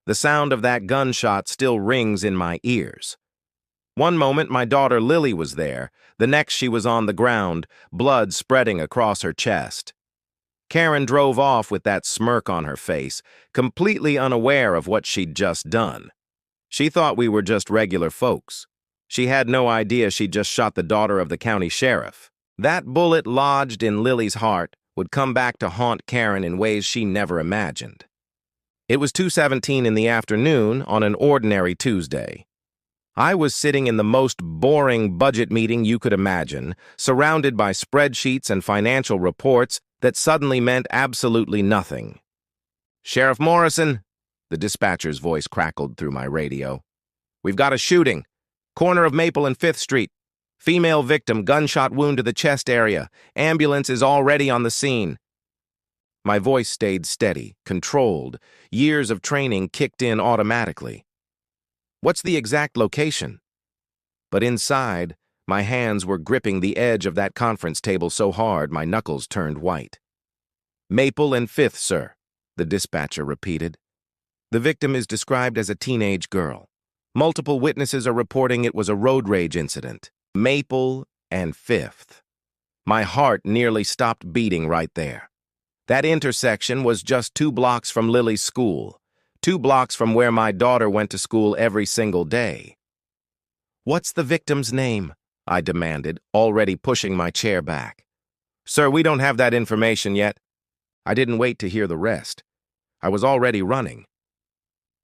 The sound of that gunshot still rings in my ears. One moment my daughter Lily was there, the next she was on the ground, blood spreading across her chest. Karen drove off with that smirk on her face, completely unaware of what she'd just done. She thought we were just regular folks. She had no idea she'd just shot the daughter of the county sheriff. That bullet lodged in Lily's heart would come back to haunt Karen in ways she never imagined. It was 2:17 in the afternoon on an ordinary Tuesday. I was sitting in the most boring budget meeting you could imagine, surrounded by spreadsheets and financial reports that suddenly meant absolutely nothing. "Sheriff Morrison," the dispatcher's voice crackled through my radio. "We've got a shooting. Corner of Maple and 5th Street. Female victim, gunshot wound to the chest area. Ambulance is already on the scene." My voice stayed steady, controlled. Years of training kicked in automatically. "What's the exact location?" But inside, my hands were gripping the edge of that conference table so hard my knuckles turned white. "Maple and 5th, sir," the dispatcher repeated. "The victim is described as a teenage girl. Multiple witnesses are reporting it was a road rage incident. Maple and 5th. My heart nearly stopped beating right there. That intersection was just 2 blocks from Lily's school, 2 blocks from where my daughter went to school every single day. "What's the victim's name?" I demanded, already pushing my chair back. "Sir, we don't have that information yet." I didn't wait to hear the rest. I was already running.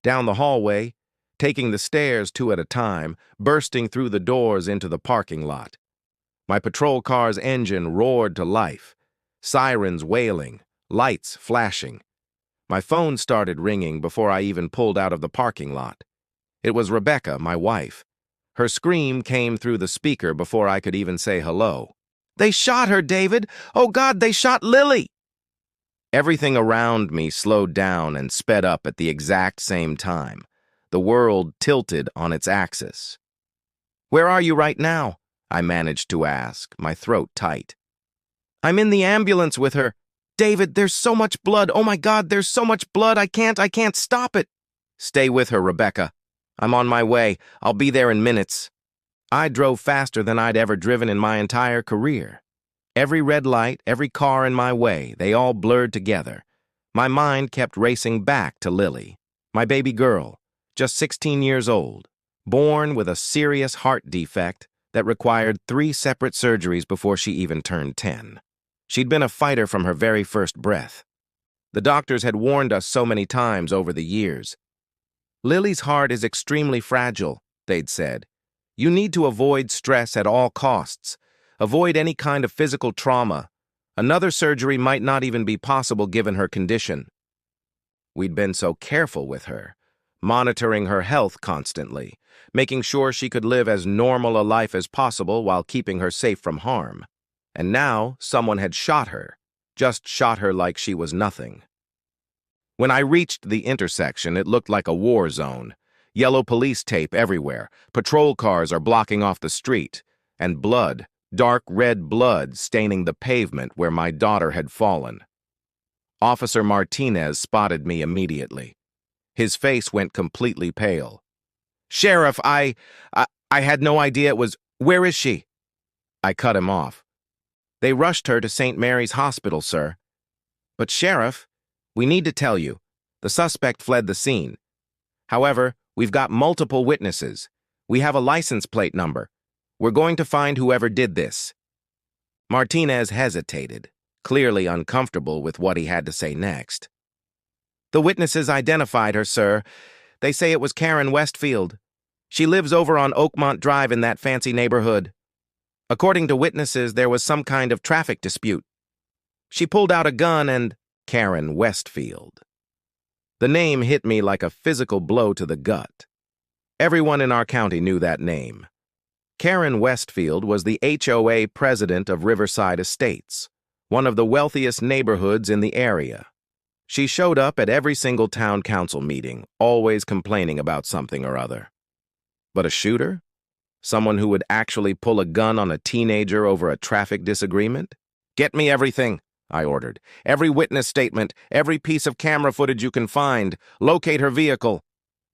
Down the hallway, taking the stairs 2 at a time, bursting through the doors into the parking lot. My patrol car's engine roared to life, sirens wailing, lights flashing. My phone started ringing before I even pulled out of the parking lot. It was Rebecca, my wife. Her scream came through the speaker before I could even say hello. "They shot her, David! Oh God, they shot Lily!" Everything around me slowed down and sped up at the exact same time. The world tilted on its axis. "Where are you right now?" I managed to ask, my throat tight. "I'm in the ambulance with her. David, there's so much blood. Oh my God, there's so much blood. I can't stop it." "Stay with her, Rebecca. I'm on my way. I'll be there in minutes." I drove faster than I'd ever driven in my entire career. Every red light, every car in my way, they all blurred together. My mind kept racing back to Lily, my baby girl, just 16 years old, born with a serious heart defect that required 3 separate surgeries before she even turned 10. She'd been a fighter from her very first breath. The doctors had warned us so many times over the years. "Lily's heart is extremely fragile," they'd said. "You need to avoid stress at all costs. Avoid any kind of physical trauma. Another surgery might not even be possible given her condition." We'd been so careful with her, monitoring her health constantly, making sure she could live as normal a life as possible while keeping her safe from harm. And now someone had shot her, just shot her like she was nothing. When I reached the intersection, it looked like a war zone. Yellow police tape everywhere, patrol cars are blocking off the street, and blood, dark red blood staining the pavement where my daughter had fallen. Officer Martinez spotted me immediately. His face went completely pale. "Sheriff, I had no idea it was... Where is she?" I cut him off. "They rushed her to St. Mary's Hospital, sir." "But Sheriff, we need to tell you, the suspect fled the scene. However, we've got multiple witnesses. We have a license plate number. We're going to find whoever did this." Martinez hesitated, clearly uncomfortable with what he had to say next. "The witnesses identified her, sir. They say it was Karen Westfield. She lives over on Oakmont Drive in that fancy neighborhood. According to witnesses, there was some kind of traffic dispute. She pulled out a gun and..." Karen Westfield. The name hit me like a physical blow to the gut. Everyone in our county knew that name. Karen Westfield was the HOA president of Riverside Estates, one of the wealthiest neighborhoods in the area. She showed up at every single town council meeting, always complaining about something or other. But a shooter? Someone who would actually pull a gun on a teenager over a traffic disagreement? "Get me everything," I ordered. "Every witness statement, every piece of camera footage you can find. Locate her vehicle."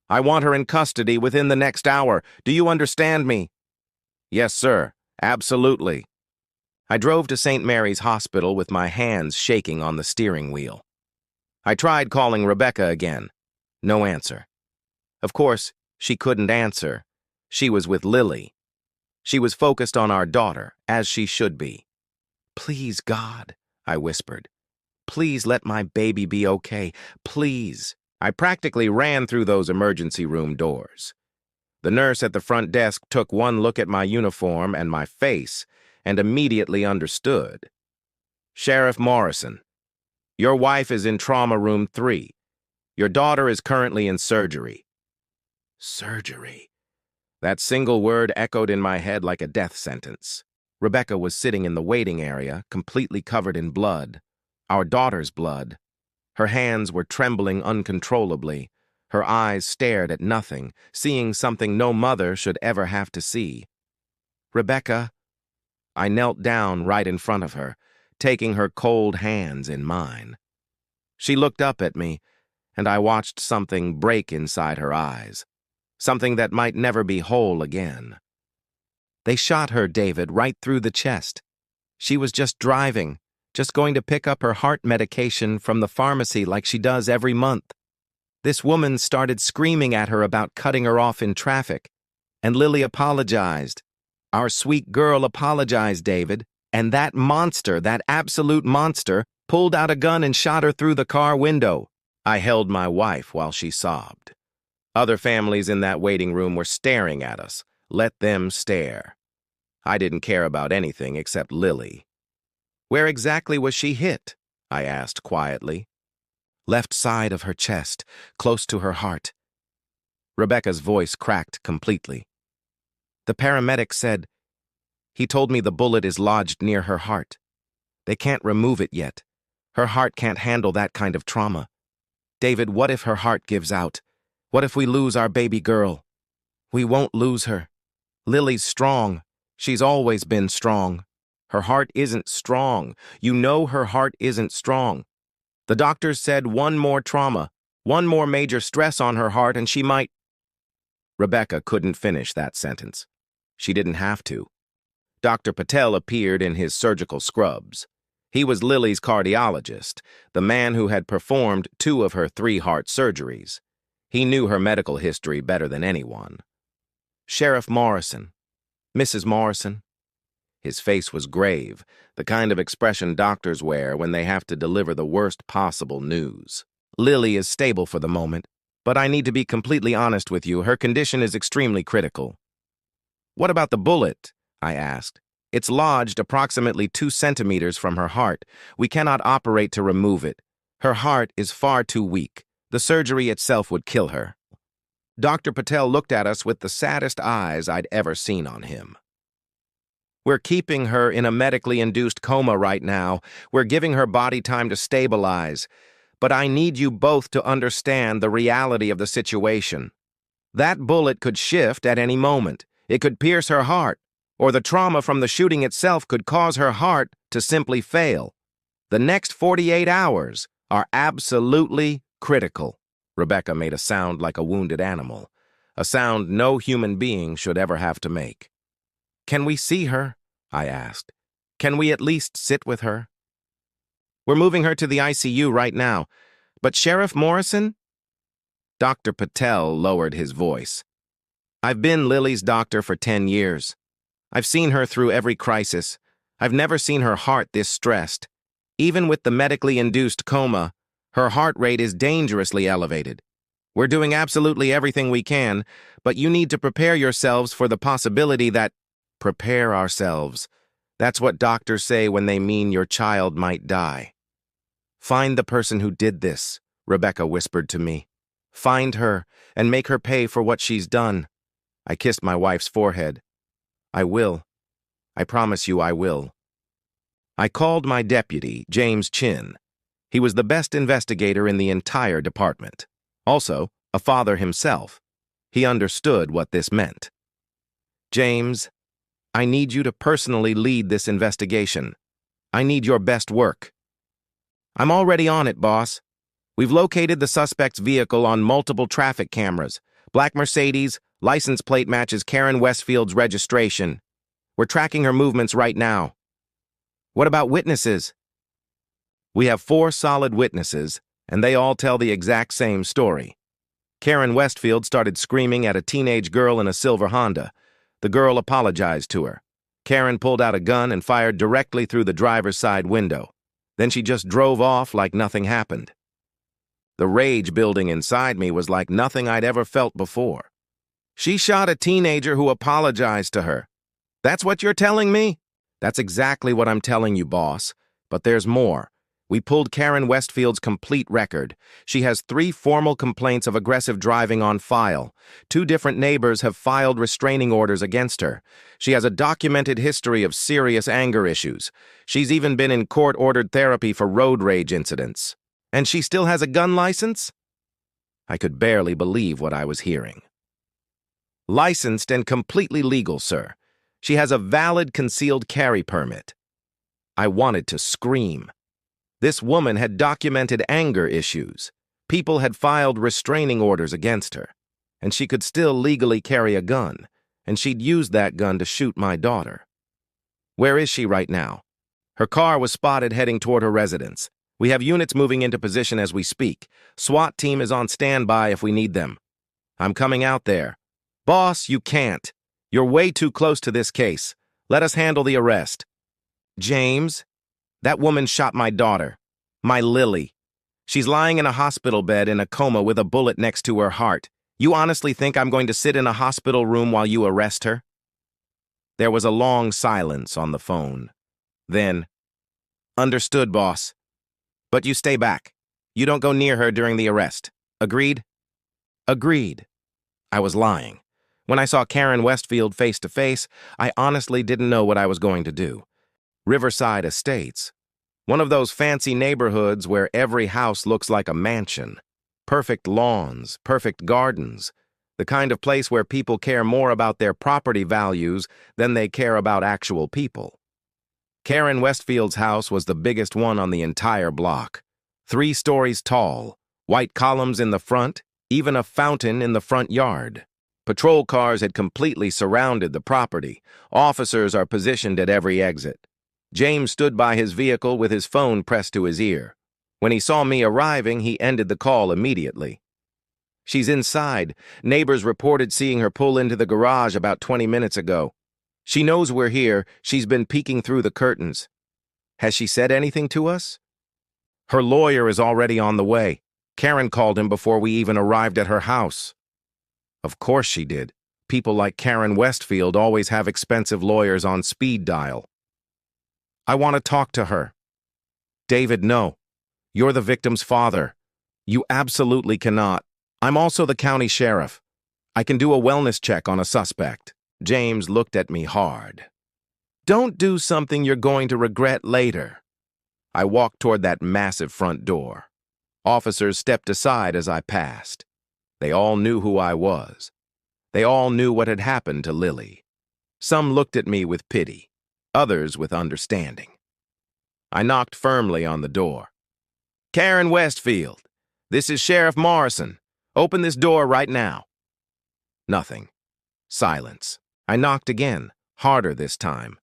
I want her in custody within the next hour. Do you understand me? Yes, sir. Absolutely. I drove to St. Mary's Hospital with my hands shaking on the steering wheel. I tried calling Rebecca again. No answer. Of course, she couldn't answer. She was with Lily. She was focused on our daughter, as she should be. Please, God, I whispered. Please let my baby be okay. Please. I practically ran through those emergency room doors. The nurse at the front desk took one look at my uniform and my face and immediately understood. Sheriff Morrison, your wife is in trauma room 3. Your daughter is currently in surgery. Surgery. That single word echoed in my head like a death sentence. Rebecca was sitting in the waiting area, completely covered in blood. Our daughter's blood. Her hands were trembling uncontrollably. Her eyes stared at nothing, seeing something no mother should ever have to see. Rebecca. I knelt down right in front of her, taking her cold hands in mine. She looked up at me, and I watched something break inside her eyes. Something that might never be whole again. They shot her, David, right through the chest. She was just driving, just going to pick up her heart medication from the pharmacy like she does every month. This woman started screaming at her about cutting her off in traffic, and Lily apologized. Our sweet girl apologized, David, and that monster, that absolute monster, pulled out a gun and shot her through the car window. I held my wife while she sobbed. Other families in that waiting room were staring at us. Let them stare. I didn't care about anything except Lily. Where exactly was she hit? I asked quietly. Left side of her chest, close to her heart. Rebecca's voice cracked completely. The paramedic said, he told me the bullet is lodged near her heart. They can't remove it yet. Her heart can't handle that kind of trauma. David, what if her heart gives out? What if we lose our baby girl? We won't lose her. Lily's strong. She's always been strong. Her heart isn't strong. You know her heart isn't strong. The doctors said one more trauma, one more major stress on her heart, and she might... Rebecca couldn't finish that sentence. She didn't have to. Dr. Patel appeared in his surgical scrubs. He was Lily's cardiologist, the man who had performed 2 of her 3 heart surgeries. He knew her medical history better than anyone. Sheriff Morrison. Mrs. Morrison. His face was grave, the kind of expression doctors wear when they have to deliver the worst possible news. Lily is stable for the moment, but I need to be completely honest with you. Her condition is extremely critical. What about the bullet? I asked. It's lodged approximately 2 centimeters from her heart. We cannot operate to remove it. Her heart is far too weak. The surgery itself would kill her. Dr. Patel looked at us with the saddest eyes I'd ever seen on him. We're keeping her in a medically induced coma right now. We're giving her body time to stabilize. But I need you both to understand the reality of the situation. That bullet could shift at any moment. It could pierce her heart, or the trauma from the shooting itself could cause her heart to simply fail. The next 48 hours are absolutely critical. Rebecca made a sound like a wounded animal, a sound no human being should ever have to make. Can we see her? I asked. Can we at least sit with her? We're moving her to the ICU right now. But Sheriff Morrison? Dr. Patel lowered his voice. I've been Lily's doctor for 10 years. I've seen her through every crisis. I've never seen her heart this stressed. Even with the medically induced coma, her heart rate is dangerously elevated. We're doing absolutely everything we can, but you need to prepare yourselves for the possibility that... Prepare ourselves. That's what doctors say when they mean your child might die. Find the person who did this, Rebecca whispered to me. Find her and make her pay for what she's done. I kissed my wife's forehead. I will. I promise you I will. I called my deputy, James Chin. He was the best investigator in the entire department. Also, a father himself. He understood what this meant. James, I need you to personally lead this investigation. I need your best work. I'm already on it, boss. We've located the suspect's vehicle on multiple traffic cameras. Black Mercedes, license plate matches Karen Westfield's registration. We're tracking her movements right now. What about witnesses? We have 4 solid witnesses, and they all tell the exact same story. Karen Westfield started screaming at a teenage girl in a silver Honda. The girl apologized to her. Karen pulled out a gun and fired directly through the driver's side window. Then she just drove off like nothing happened. The rage building inside me was like nothing I'd ever felt before. She shot a teenager who apologized to her. That's what you're telling me? That's exactly what I'm telling you, boss. But there's more. We pulled Karen Westfield's complete record. She has 3 formal complaints of aggressive driving on file. 2 different neighbors have filed restraining orders against her. She has a documented history of serious anger issues. She's even been in court-ordered therapy for road rage incidents. And she still has a gun license? I could barely believe what I was hearing. Licensed and completely legal, sir. She has a valid concealed carry permit. I wanted to scream. This woman had documented anger issues. People had filed restraining orders against her. And she could still legally carry a gun. And she'd used that gun to shoot my daughter. Where is she right now? Her car was spotted heading toward her residence. We have units moving into position as we speak. SWAT team is on standby if we need them. I'm coming out there. Boss, you can't. You're way too close to this case. Let us handle the arrest. James, that woman shot my daughter, my Lily. She's lying in a hospital bed in a coma with a bullet next to her heart. You honestly think I'm going to sit in a hospital room while you arrest her? There was a long silence on the phone. Then, understood, boss. But you stay back. You don't go near her during the arrest. Agreed? Agreed. I was lying. When I saw Karen Westfield face to face, I honestly didn't know what I was going to do. Riverside Estates. One of those fancy neighborhoods where every house looks like a mansion. Perfect lawns, perfect gardens. The kind of place where people care more about their property values than they care about actual people. Karen Westfield's house was the biggest one on the entire block. 3 stories tall, white columns in the front, even a fountain in the front yard. Patrol cars had completely surrounded the property. Officers are positioned at every exit. James stood by his vehicle with his phone pressed to his ear. When he saw me arriving, he ended the call immediately. She's inside. Neighbors reported seeing her pull into the garage about 20 minutes ago. She knows we're here. She's been peeking through the curtains. Has she said anything to us? Her lawyer is already on the way. Karen called him before we even arrived at her house. Of course she did. People like Karen Westfield always have expensive lawyers on speed dial. I want to talk to her. David, no. You're the victim's father. You absolutely cannot. I'm also the county sheriff. I can do a wellness check on a suspect. James looked at me hard. Don't do something you're going to regret later. I walked toward that massive front door. Officers stepped aside as I passed. They all knew who I was. They all knew what had happened to Lily. Some looked at me with pity, others with understanding. I knocked firmly on the door. Karen Westfield, this is Sheriff Morrison. Open this door right now. Nothing. Silence. I knocked again, harder this time.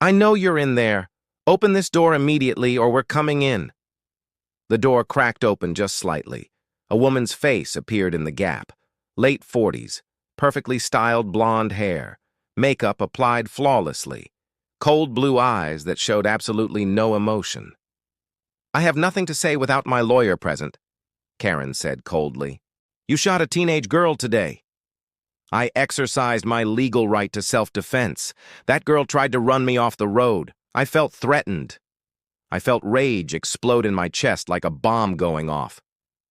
I know you're in there. Open this door immediately or we're coming in. The door cracked open just slightly. A woman's face appeared in the gap. Late 40s, perfectly styled blonde hair, makeup applied flawlessly, cold blue eyes that showed absolutely no emotion. I have nothing to say without my lawyer present, Karen said coldly. You shot a teenage girl today. I exercised my legal right to self-defense. That girl tried to run me off the road. I felt threatened. I felt rage explode in my chest like a bomb going off.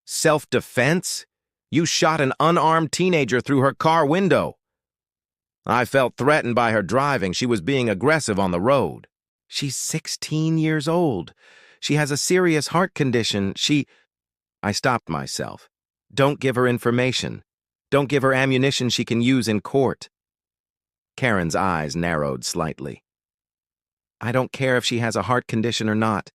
Self-defense? You shot an unarmed teenager through her car window. I felt threatened by her driving. She was being aggressive on the road. She's 16 years old. She has a serious heart condition. I stopped myself. Don't give her information. Don't give her ammunition she can use in court. Karen's eyes narrowed slightly. I don't care if she has a heart condition or not.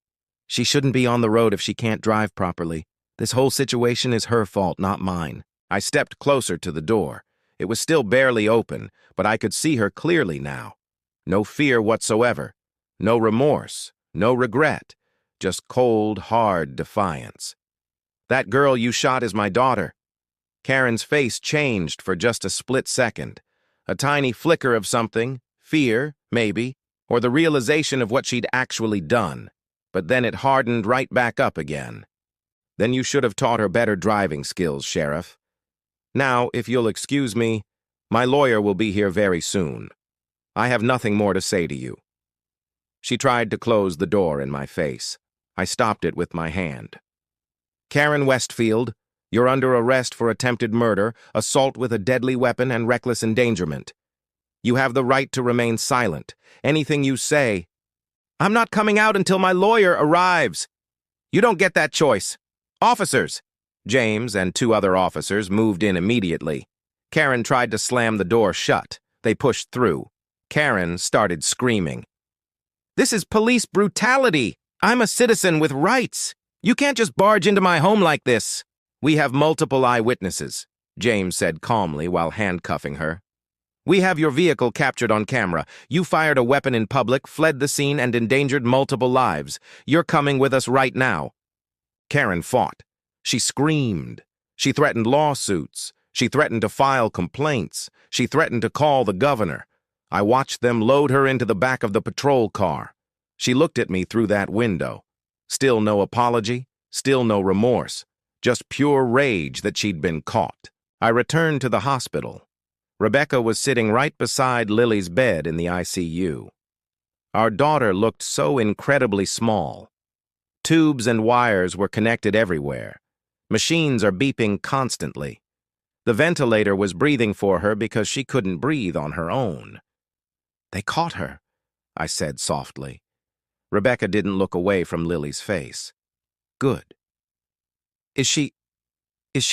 She shouldn't be on the road if she can't drive properly. This whole situation is her fault, not mine. I stepped closer to the door. It was still barely open, but I could see her clearly now. No fear whatsoever. No remorse. No regret. Just cold, hard defiance. "That girl you shot is my daughter." Karen's face changed for just a split second. A tiny flicker of something, fear, maybe, or the realization of what she'd actually done. But then it hardened right back up again. "Then you should have taught her better driving skills, Sheriff. Now, if you'll excuse me, my lawyer will be here very soon. I have nothing more to say to you." She tried to close the door in my face. I stopped it with my hand. "Karen Westfield, you're under arrest for attempted murder, assault with a deadly weapon, and reckless endangerment. You have the right to remain silent. Anything you say—" "I'm not coming out until my lawyer arrives." "You don't get that choice. Officers!" James and two other officers moved in immediately. Karen tried to slam the door shut. They pushed through. Karen started screaming. "This is police brutality! I'm a citizen with rights! You can't just barge into my home like this!" "We have multiple eyewitnesses," James said calmly while handcuffing her. "We have your vehicle captured on camera. You fired a weapon in public, fled the scene, and endangered multiple lives. You're coming with us right now." Karen fought. She screamed. She threatened lawsuits. She threatened to file complaints. She threatened to call the governor. I watched them load her into the back of the patrol car. She looked at me through that window. Still no apology, still no remorse, just pure rage that she'd been caught. I returned to the hospital. Rebecca was sitting right beside Lily's bed in the ICU. Our daughter looked so incredibly small. Tubes and wires were connected everywhere. Machines are beeping constantly. The ventilator was breathing for her because she couldn't breathe on her own. "They caught her," I said softly. Rebecca didn't look away from Lily's face. "Good. Is she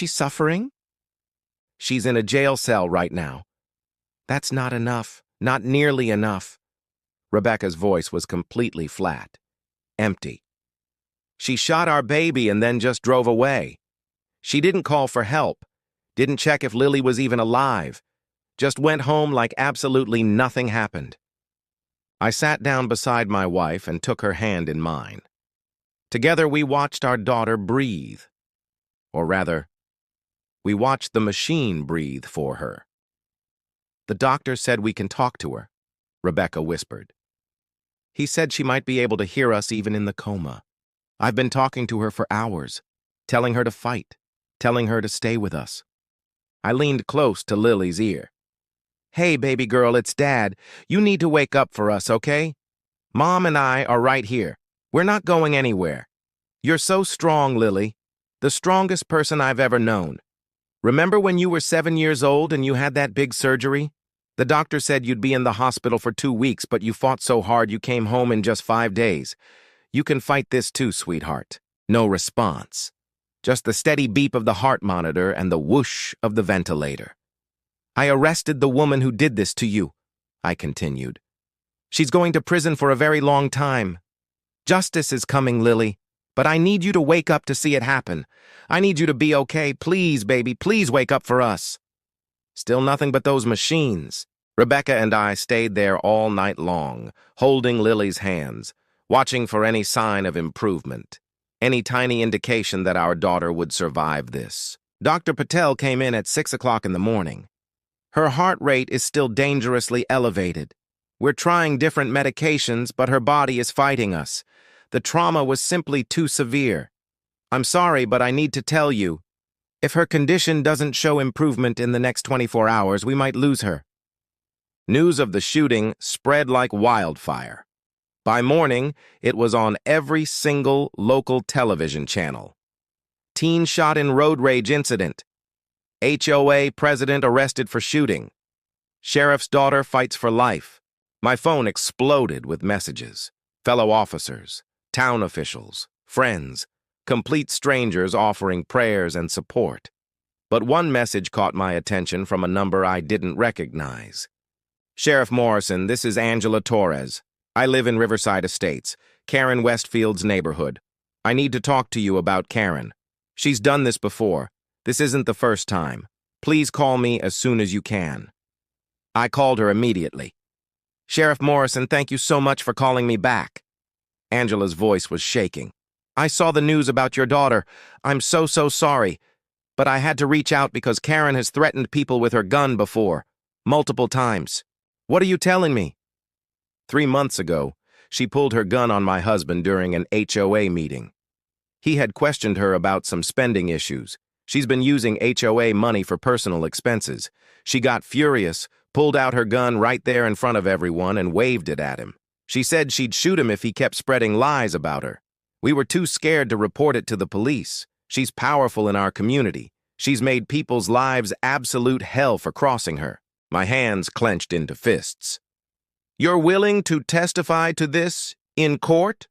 suffering?" "She's in a jail cell right now." "That's not enough. Not nearly enough." Rebecca's voice was completely flat. Empty. "She shot our baby and then just drove away. She didn't call for help. Didn't check if Lily was even alive. Just went home like absolutely nothing happened." I sat down beside my wife and took her hand in mine. Together we watched our daughter breathe. Or rather, we watched the machine breathe for her. "The doctor said we can talk to her," Rebecca whispered. "He said she might be able to hear us even in the coma. I've been talking to her for hours, telling her to fight, telling her to stay with us." I leaned close to Lily's ear. "Hey, baby girl, it's Dad. You need to wake up for us, okay? Mom and I are right here. We're not going anywhere. You're so strong, Lily. The strongest person I've ever known. Remember when you were 7 years old and you had that big surgery? The doctor said you'd be in the hospital for 2 weeks, but you fought so hard you came home in just 5 days. You can fight this too, sweetheart." No response. Just the steady beep of the heart monitor and the whoosh of the ventilator. "I arrested the woman who did this to you," I continued. "She's going to prison for a very long time. Justice is coming, Lily, but I need you to wake up to see it happen. I need you to be okay. Please, baby, please wake up for us." Still nothing but those machines. Rebecca and I stayed there all night long, holding Lily's hands, watching for any sign of improvement, any tiny indication that our daughter would survive this. Dr. Patel came in at 6 o'clock in the morning. "Her heart rate is still dangerously elevated. We're trying different medications, but her body is fighting us. The trauma was simply too severe. I'm sorry, but I need to tell you, if her condition doesn't show improvement in the next 24 hours, we might lose her." News of the shooting spread like wildfire. By morning, it was on every single local television channel. "Teen shot in road rage incident." "HOA president arrested for shooting." "Sheriff's daughter fights for life." My phone exploded with messages. Fellow officers, town officials, friends, complete strangers offering prayers and support. But one message caught my attention from a number I didn't recognize. "Sheriff Morrison, this is Angela Torres. I live in Riverside Estates, Karen Westfield's neighborhood. I need to talk to you about Karen. She's done this before. This isn't the first time. Please call me as soon as you can." I called her immediately. "Sheriff Morrison, thank you so much for calling me back." Angela's voice was shaking. "I saw the news about your daughter. I'm so sorry. But I had to reach out because Karen has threatened people with her gun before. Multiple times. What are you telling me?" 3 months ago, she pulled her gun on my husband during an HOA meeting. He had questioned her about some spending issues. She's been using HOA money for personal expenses. She got furious, pulled out her gun right there in front of everyone and waved it at him. She said she'd shoot him if he kept spreading lies about her. We were too scared to report it to the police. She's powerful in our community. She's made people's lives absolute hell for crossing her. My hands clenched into fists. "You're willing to testify to this in court?"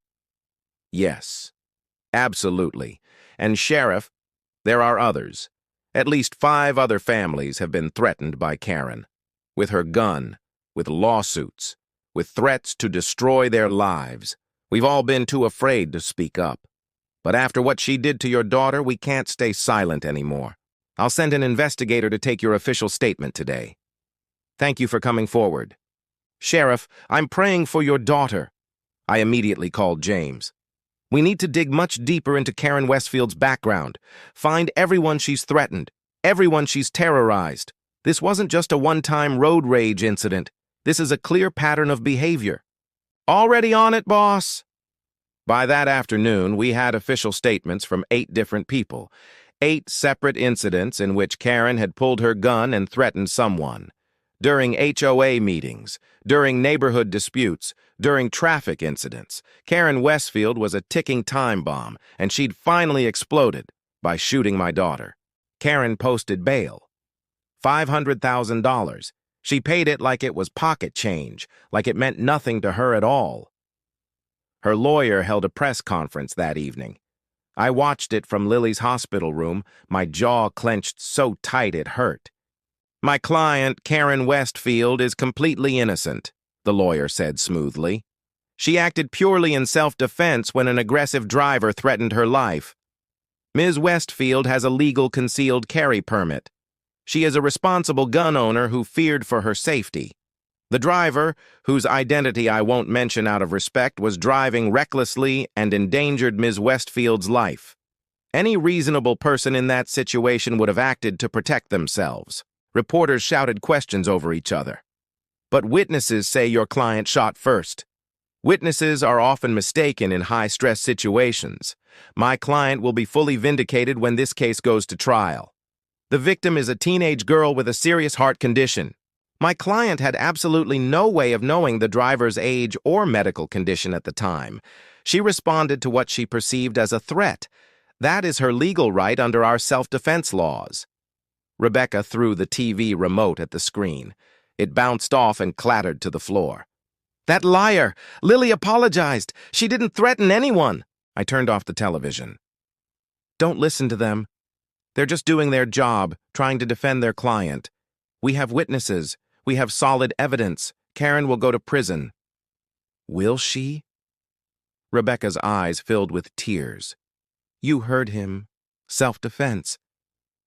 "Yes, absolutely. And Sheriff, there are others. At least 5 other families have been threatened by Karen. With her gun, with lawsuits, with threats to destroy their lives. We've all been too afraid to speak up. But after what she did to your daughter, we can't stay silent anymore. I'll send an investigator to take your official statement today. Thank you for coming forward." "Sheriff, I'm praying for your daughter." I immediately called James. "We need to dig much deeper into Karen Westfield's background. Find everyone she's threatened, everyone she's terrorized. This wasn't just a one-time road rage incident. This is a clear pattern of behavior." "Already on it, boss." By that afternoon, we had official statements from 8 different people. 8 separate incidents in which Karen had pulled her gun and threatened someone. During HOA meetings, during neighborhood disputes, during traffic incidents, Karen Westfield was a ticking time bomb, and she'd finally exploded by shooting my daughter. Karen posted bail. $500,000. She paid it like it was pocket change, like it meant nothing to her at all. Her lawyer held a press conference that evening. I watched it from Lily's hospital room, my jaw clenched so tight it hurt. "My client, Karen Westfield, is completely innocent," the lawyer said smoothly. "She acted purely in self-defense when an aggressive driver threatened her life. Ms. Westfield has a legal concealed carry permit. She is a responsible gun owner who feared for her safety. The driver, whose identity I won't mention out of respect, was driving recklessly and endangered Ms. Westfield's life. Any reasonable person in that situation would have acted to protect themselves." Reporters shouted questions over each other. "But witnesses say your client shot first." "Witnesses are often mistaken in high-stress situations. My client will be fully vindicated when this case goes to trial. The victim is a teenage girl with a serious heart condition. My client had absolutely no way of knowing the driver's age or medical condition at the time. She responded to what she perceived as a threat. That is her legal right under our self-defense laws." Rebecca threw the TV remote at the screen. It bounced off and clattered to the floor. "That liar! Lily apologized. She didn't threaten anyone." I turned off the television. "Don't listen to them. They're just doing their job, trying to defend their client. We have witnesses. We have solid evidence. Karen will go to prison." "Will she?" Rebecca's eyes filled with tears. "You heard him. Self-defense.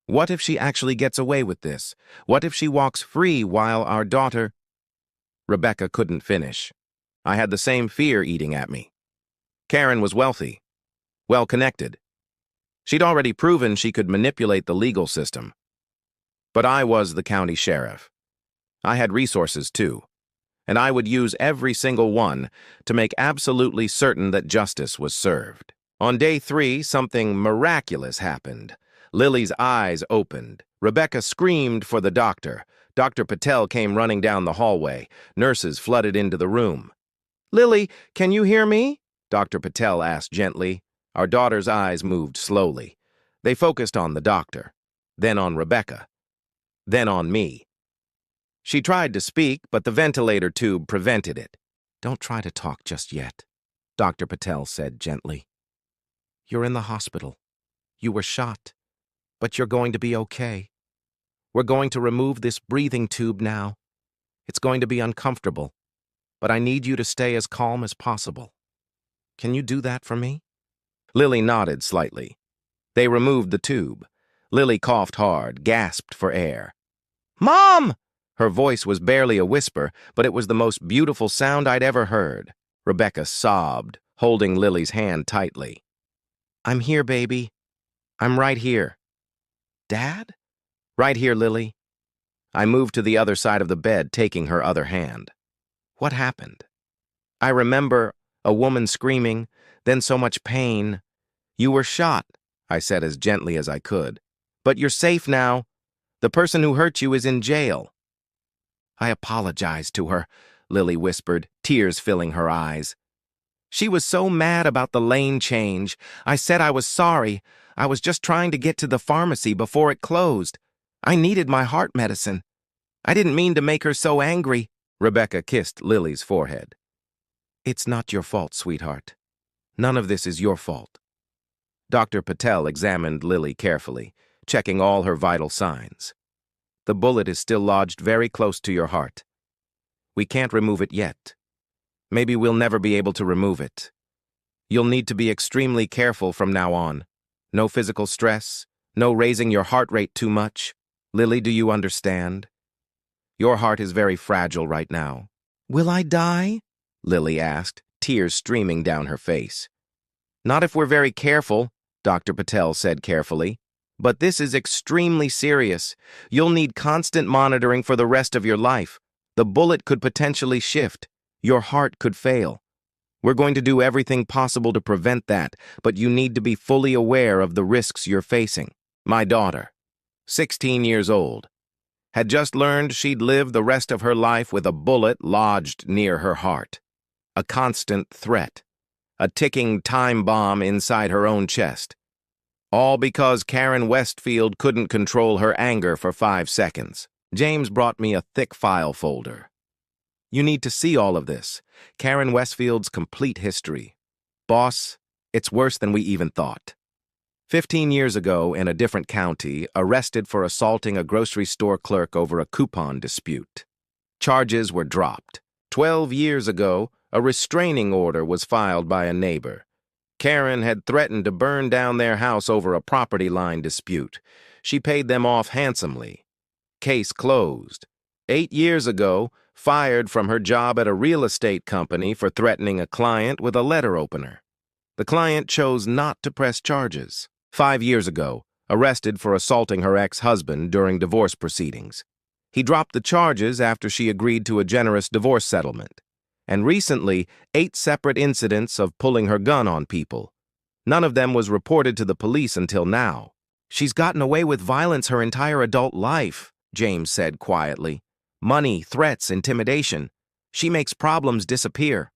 What if she actually gets away with this? What if she walks free while our daughter—" Rebecca couldn't finish. I had the same fear eating at me. Karen was wealthy, well-connected. She'd already proven she could manipulate the legal system. But I was the county sheriff. I had resources too, and I would use every single one to make absolutely certain that justice was served. On day 3, something miraculous happened. Lily's eyes opened. Rebecca screamed for the doctor. Dr. Patel came running down the hallway. Nurses flooded into the room. "Lily, can you hear me?" Dr. Patel asked gently. Our daughter's eyes moved slowly. They focused on the doctor, then on Rebecca, then on me. She tried to speak, but the ventilator tube prevented it. "Don't try to talk just yet," Dr. Patel said gently. "You're in the hospital. You were shot. But you're going to be okay. We're going to remove this breathing tube now. It's going to be uncomfortable, but I need you to stay as calm as possible. Can you do that for me?" Lily nodded slightly. They removed the tube. Lily coughed hard, gasped for air. "Mom!" Her voice was barely a whisper, but it was the most beautiful sound I'd ever heard. Rebecca sobbed, holding Lily's hand tightly. "I'm here, baby. I'm right here." "Dad?" "Right here, Lily." I moved to the other side of the bed, taking her other hand. "What happened?" "I remember a woman screaming, then so much pain. You were shot," I said as gently as I could. "But you're safe now. The person who hurt you is in jail." "I apologized to her," Lily whispered, tears filling her eyes. "She was so mad about the lane change. I said I was sorry. I was just trying to get to the pharmacy before it closed. I needed my heart medicine. I didn't mean to make her so angry." Rebecca kissed Lily's forehead. "It's not your fault, sweetheart. None of this is your fault." Dr. Patel examined Lily carefully, checking all her vital signs. "The bullet is still lodged very close to your heart. We can't remove it yet. Maybe we'll never be able to remove it. You'll need to be extremely careful from now on. No physical stress, no raising your heart rate too much. Lily, do you understand? Your heart is very fragile right now." "Will I die?" Lily asked, tears streaming down her face. "Not if we're very careful," Dr. Patel said carefully. "But this is extremely serious. You'll need constant monitoring for the rest of your life. The bullet could potentially shift. Your heart could fail. We're going to do everything possible to prevent that, but you need to be fully aware of the risks you're facing." My daughter, 16 years old, had just learned she'd live the rest of her life with a bullet lodged near her heart. A constant threat. A ticking time bomb inside her own chest. All because Karen Westfield couldn't control her anger for 5 seconds. James brought me a thick file folder. "You need to see all of this. Karen Westfield's complete history. Boss, it's worse than we even thought. 15 years ago, in a different county, arrested for assaulting a grocery store clerk over a coupon dispute. Charges were dropped. 12 years ago, a restraining order was filed by a neighbor. Karen had threatened to burn down their house over a property line dispute. She paid them off handsomely. Case closed. 8 years ago, fired from her job at a real estate company for threatening a client with a letter opener. The client chose not to press charges. 5 years ago, arrested for assaulting her ex-husband during divorce proceedings. He dropped the charges after she agreed to a generous divorce settlement. And recently, 8 separate incidents of pulling her gun on people. None of them was reported to the police until now. "She's gotten away with violence her entire adult life," James said quietly. "Money, threats, intimidation. She makes problems disappear."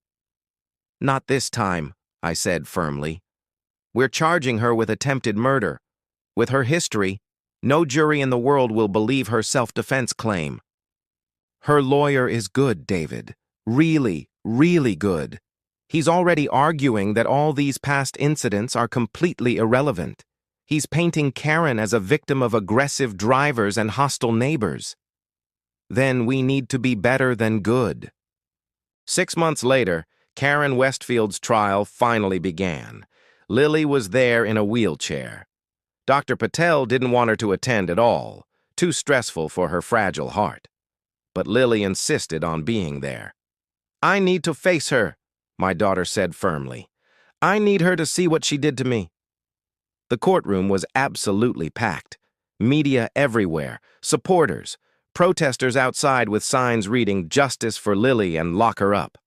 "Not this time," I said firmly. "We're charging her with attempted murder. With her history, no jury in the world will believe her self-defense claim." "Her lawyer is good, David. Really, really good. He's already arguing that all these past incidents are completely irrelevant. He's painting Karen as a victim of aggressive drivers and hostile neighbors." "Then we need to be better than good." 6 months later, Karen Westfield's trial finally began. Lily was there in a wheelchair. Dr. Patel didn't want her to attend at all, too stressful for her fragile heart. But Lily insisted on being there. "I need to face her," my daughter said firmly. "I need her to see what she did to me." The courtroom was absolutely packed. Media everywhere, supporters, protesters outside with signs reading "Justice for Lily" and "Lock her up."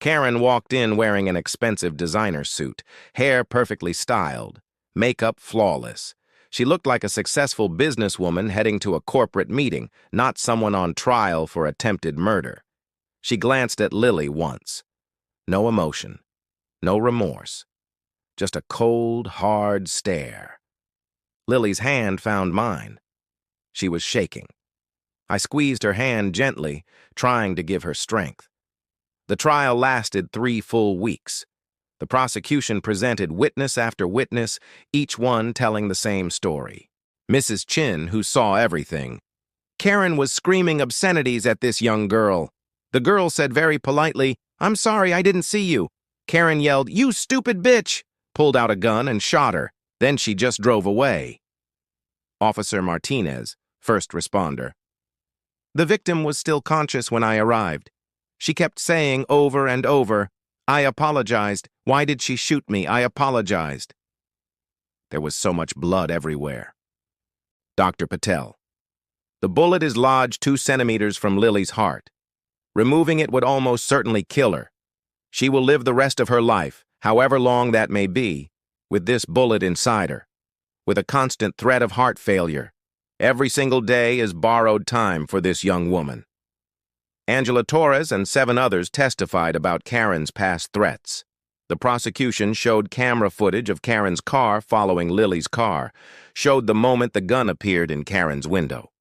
Karen walked in wearing an expensive designer suit, hair perfectly styled, makeup flawless. She looked like a successful businesswoman heading to a corporate meeting, not someone on trial for attempted murder. She glanced at Lily once. No emotion, no remorse, just a cold, hard stare. Lily's hand found mine. She was shaking. I squeezed her hand gently, trying to give her strength. The trial lasted 3 full weeks. The prosecution presented witness after witness, each one telling the same story. Mrs. Chin, who saw everything. "Karen was screaming obscenities at this young girl. The girl said very politely, 'I'm sorry, I didn't see you.' Karen yelled, 'You stupid bitch!' pulled out a gun and shot her. Then she just drove away." Officer Martinez, first responder. The victim was still conscious when I arrived. She kept saying over and over, "I apologized. Why did she shoot me? I apologized." There was so much blood everywhere. Dr. Patel. The bullet is lodged 2 centimeters from Lily's heart. Removing it would almost certainly kill her. She will live the rest of her life, however long that may be, with this bullet inside her, with a constant threat of heart failure. Every single day is borrowed time for this young woman. Angela Torres and 7 others testified about Karen's past threats. The prosecution showed camera footage of Karen's car following Lily's car, showed the moment the gun appeared in Karen's window.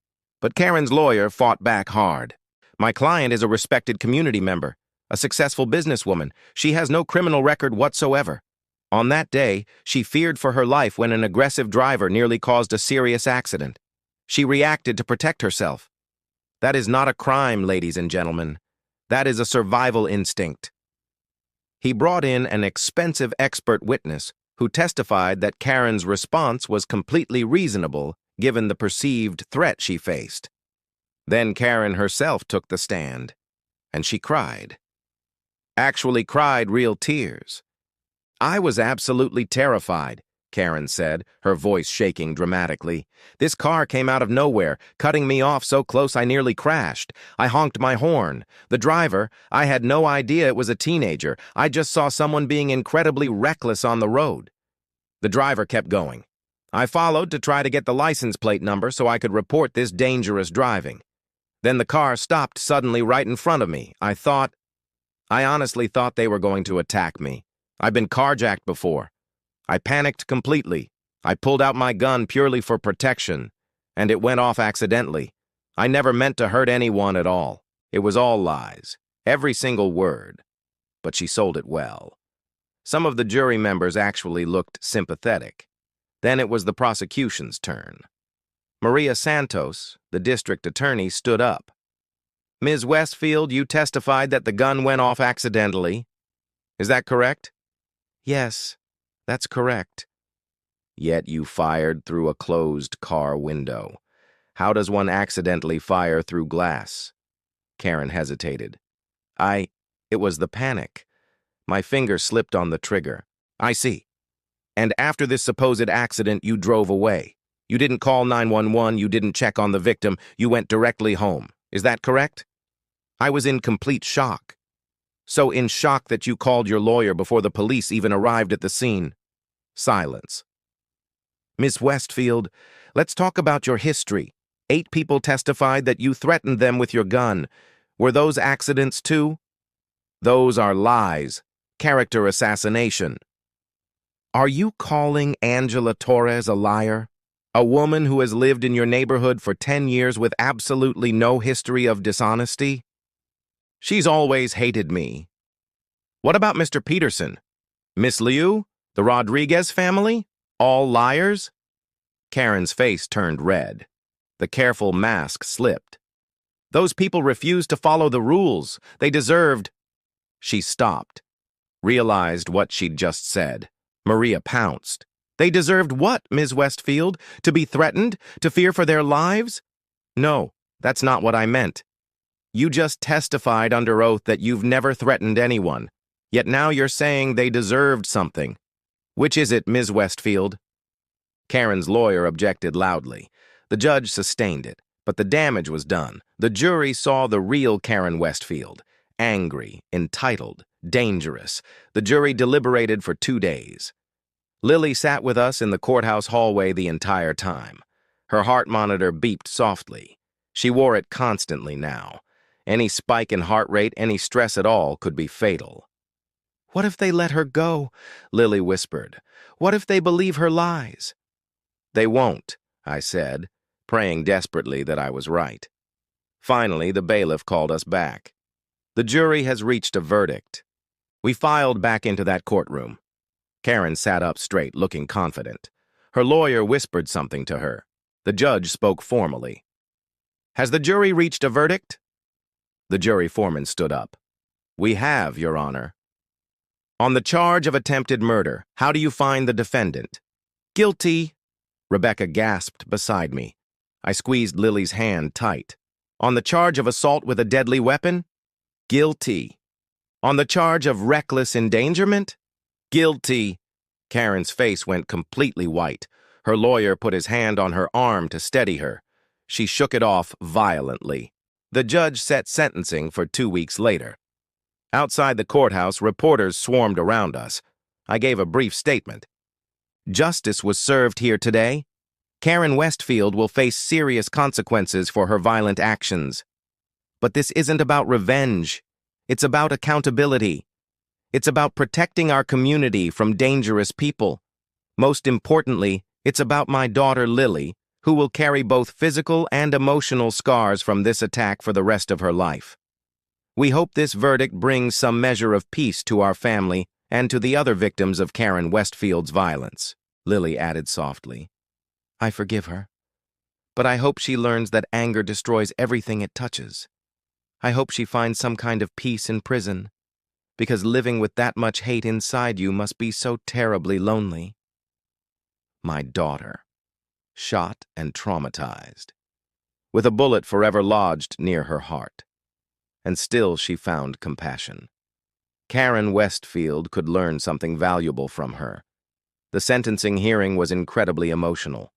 But Karen's lawyer fought back hard. "My client is a respected community member, a successful businesswoman. She has no criminal record whatsoever. On that day, she feared for her life when an aggressive driver nearly caused a serious accident. She reacted to protect herself. That is not a crime, ladies and gentlemen. That is a survival instinct." He brought in an expensive expert witness who testified that Karen's response was completely reasonable given the perceived threat she faced. Then Karen herself took the stand, and she cried. Actually cried real tears. "I was absolutely terrified," Karen said, her voice shaking dramatically. "This car came out of nowhere, cutting me off so close I nearly crashed. I honked my horn. The driver, I had no idea it was a teenager. I just saw someone being incredibly reckless on the road. The driver kept going. I followed to try to get the license plate number so I could report this dangerous driving. Then the car stopped suddenly right in front of me. I honestly thought they were going to attack me. I've been carjacked before. I panicked completely. I pulled out my gun purely for protection, and it went off accidentally. I never meant to hurt anyone at all. It was all lies, every single word. But she sold it well. Some of the jury members actually looked sympathetic. Then it was the prosecution's turn. Maria Santos, the district attorney, stood up. "Ms. Westfield, you testified that the gun went off accidentally. Is that correct?" "Yes. That's correct." "Yet you fired through a closed car window. How does one accidentally fire through glass?" Karen hesitated. It was the panic. My finger slipped on the trigger." "I see. And after this supposed accident, you drove away. You didn't call 911, you didn't check on the victim, you went directly home. Is that correct?" "I was in complete shock." "So in shock that you called your lawyer before the police even arrived at the scene." Silence. "Miss Westfield, let's talk about your history. 8 people testified that you threatened them with your gun. Were those accidents too?" "Those are lies. Character assassination." "Are you calling Angela Torres a liar? A woman who has lived in your neighborhood for 10 years with absolutely no history of dishonesty?" "She's always hated me." "What about Mr. Peterson? Miss Liu? The Rodriguez family? All liars?" Karen's face turned red. The careful mask slipped. "Those people refused to follow the rules. They deserved—" She stopped, realized what she'd just said. Maria pounced. "They deserved what, Ms. Westfield? To be threatened? To fear for their lives?" "No, that's not what I meant. You just testified under oath that you've never threatened anyone. Yet now you're saying they deserved something. Which is it, Ms. Westfield?" Karen's lawyer objected loudly. The judge sustained it, but the damage was done. The jury saw the real Karen Westfield. Angry, entitled, dangerous. The jury deliberated for 2 days. Lily sat with us in the courthouse hallway the entire time. Her heart monitor beeped softly. She wore it constantly now. Any spike in heart rate, any stress at all, could be fatal. "What if they let her go?" Lily whispered. "What if they believe her lies?" "They won't," I said, praying desperately that I was right. Finally, the bailiff called us back. "The jury has reached a verdict." We filed back into that courtroom. Karen sat up straight, looking confident. Her lawyer whispered something to her. The judge spoke formally. "Has the jury reached a verdict?" The jury foreman stood up. "We have, Your Honor." "On the charge of attempted murder, how do you find the defendant?" "Guilty." Rebecca gasped beside me. I squeezed Lily's hand tight. On the charge of assault with a deadly weapon? Guilty. On the charge of reckless endangerment? Guilty. Karen's face went completely white. Her lawyer put his hand on her arm to steady her. She shook it off violently. The judge set sentencing for 2 weeks later. Outside the courthouse, reporters swarmed around us. I gave a brief statement. Justice was served here today. Karen Westfield will face serious consequences for her violent actions. But this isn't about revenge. It's about accountability. It's about protecting our community from dangerous people. Most importantly, it's about my daughter Lily, who will carry both physical and emotional scars from this attack for the rest of her life. We hope this verdict brings some measure of peace to our family and to the other victims of Karen Westfield's violence, Lily added softly. I forgive her, but I hope she learns that anger destroys everything it touches. I hope she finds some kind of peace in prison, because living with that much hate inside you must be so terribly lonely. My daughter, shot and traumatized, with a bullet forever lodged near her heart. And still she found compassion. Karen Westfield could learn something valuable from her. The sentencing hearing was incredibly emotional.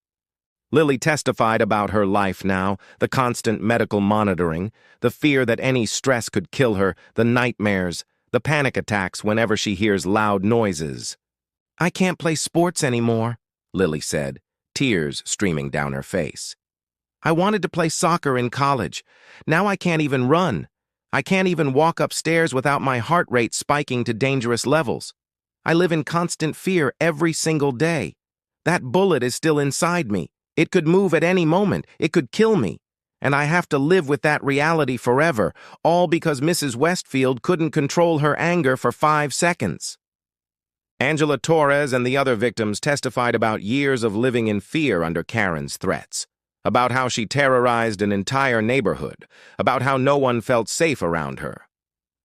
Lily testified about her life now, the constant medical monitoring, the fear that any stress could kill her, the nightmares, the panic attacks whenever she hears loud noises. I can't play sports anymore, Lily said, tears streaming down her face. I wanted to play soccer in college. Now I can't even run. I can't even walk upstairs without my heart rate spiking to dangerous levels. I live in constant fear every single day. That bullet is still inside me. It could move at any moment. It could kill me. And I have to live with that reality forever, all because Mrs. Westfield couldn't control her anger for 5 seconds. Angela Torres and the other victims testified about years of living in fear under Karen's threats, about how she terrorized an entire neighborhood, about how no one felt safe around her.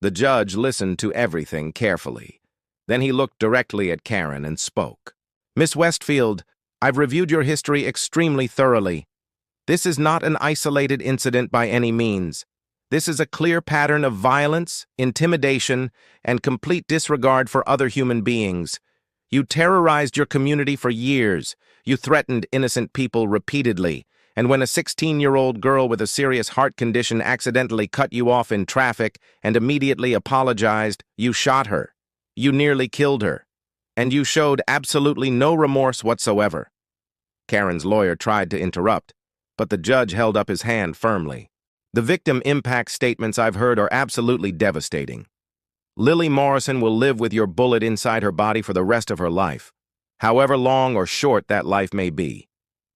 The judge listened to everything carefully. Then he looked directly at Karen and spoke. Miss Westfield, I've reviewed your history extremely thoroughly. This is not an isolated incident by any means. This is a clear pattern of violence, intimidation, and complete disregard for other human beings. You terrorized your community for years. You threatened innocent people repeatedly. And when a 16-year-old girl with a serious heart condition accidentally cut you off in traffic and immediately apologized, you shot her. You nearly killed her. And you showed absolutely no remorse whatsoever. Karen's lawyer tried to interrupt, but the judge held up his hand firmly. The victim impact statements I've heard are absolutely devastating. Lily Morrison will live with your bullet inside her body for the rest of her life, however long or short that life may be.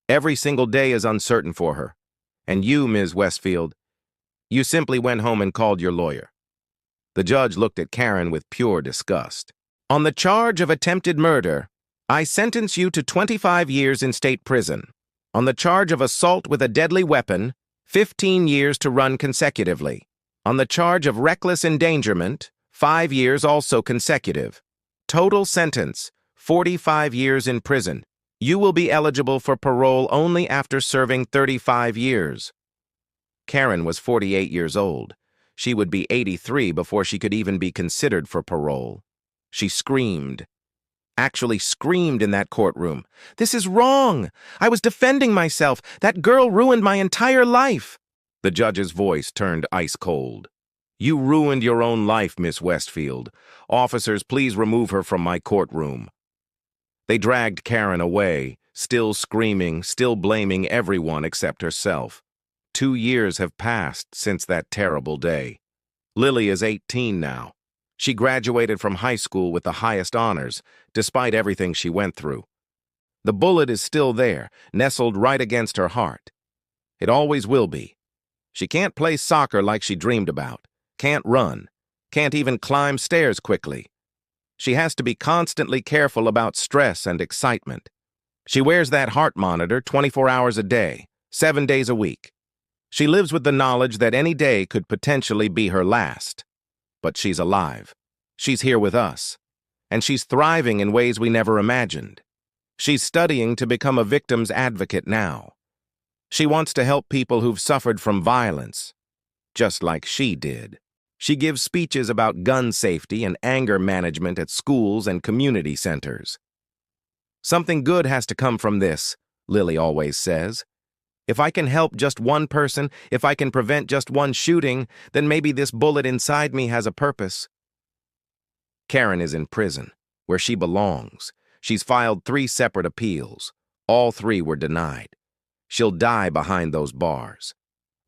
Every single day is uncertain for her. And you, Ms. Westfield, you simply went home and called your lawyer. The judge looked at Karen with pure disgust. On the charge of attempted murder, I sentence you to 25 years in state prison. On the charge of assault with a deadly weapon, 15 years to run consecutively. On the charge of reckless endangerment, 5 years also consecutive. Total sentence, 45 years in prison. You will be eligible for parole only after serving 35 years. Karen was 48 years old. She would be 83 before she could even be considered for parole. She screamed. Actually screamed in that courtroom. This is wrong. I was defending myself. That girl ruined my entire life. The judge's voice turned ice cold. You ruined your own life, Miss Westfield. Officers, please remove her from my courtroom. They dragged Karen away, still screaming, still blaming everyone except herself. 2 years have passed since that terrible day. Lily is 18 now. She graduated from high school with the highest honors, despite everything she went through. The bullet is still there, nestled right against her heart. It always will be. She can't play soccer like she dreamed about, can't run, can't even climb stairs quickly. She has to be constantly careful about stress and excitement. She wears that heart monitor 24 hours a day, 7 days a week. She lives with the knowledge that any day could potentially be her last. But she's alive. She's here with us. And she's thriving in ways we never imagined. She's studying to become a victim's advocate now. She wants to help people who've suffered from violence, just like she did. She gives speeches about gun safety and anger management at schools and community centers. Something good has to come from this, Lily always says. If I can help just one person, if I can prevent just one shooting, then maybe this bullet inside me has a purpose. Karen is in prison, where she belongs. She's filed 3 separate appeals. All 3 were denied. She'll die behind those bars.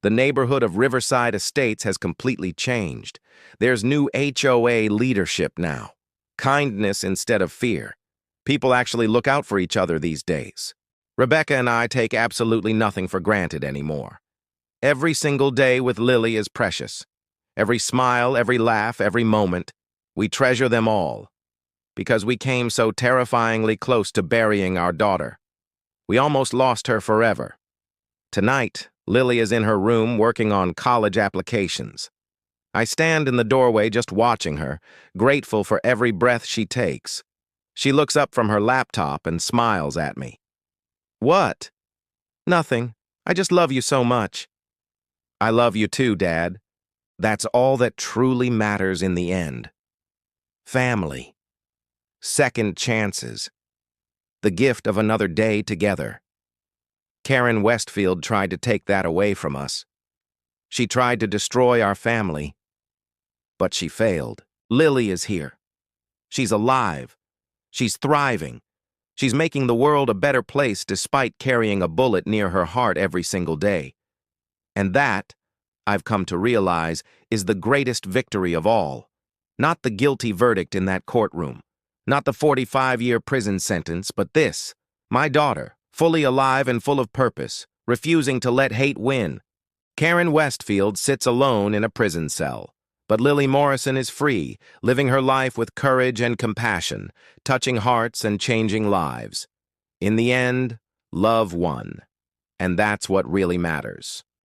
The neighborhood of Riverside Estates has completely changed. There's new HOA leadership now. Kindness instead of fear. People actually look out for each other these days. Rebecca and I take absolutely nothing for granted anymore. Every single day with Lily is precious. Every smile, every laugh, every moment. We treasure them all. Because we came so terrifyingly close to burying our daughter. We almost lost her forever. Tonight, Lily is in her room working on college applications. I stand in the doorway just watching her, grateful for every breath she takes. She looks up from her laptop and smiles at me. What? Nothing. I just love you so much. I love you too, Dad. That's all that truly matters in the end. Family. Second chances. The gift of another day together. Karen Westfield tried to take that away from us. She tried to destroy our family. But she failed. Lily is here. She's alive. She's thriving. She's making the world a better place despite carrying a bullet near her heart every single day. And that, I've come to realize, is the greatest victory of all. Not the guilty verdict in that courtroom. Not the 45-year prison sentence, but this, my daughter, fully alive and full of purpose, refusing to let hate win. Karen Westfield sits alone in a prison cell, but Lily Morrison is free, living her life with courage and compassion, touching hearts and changing lives. In the end, love won, and that's what really matters.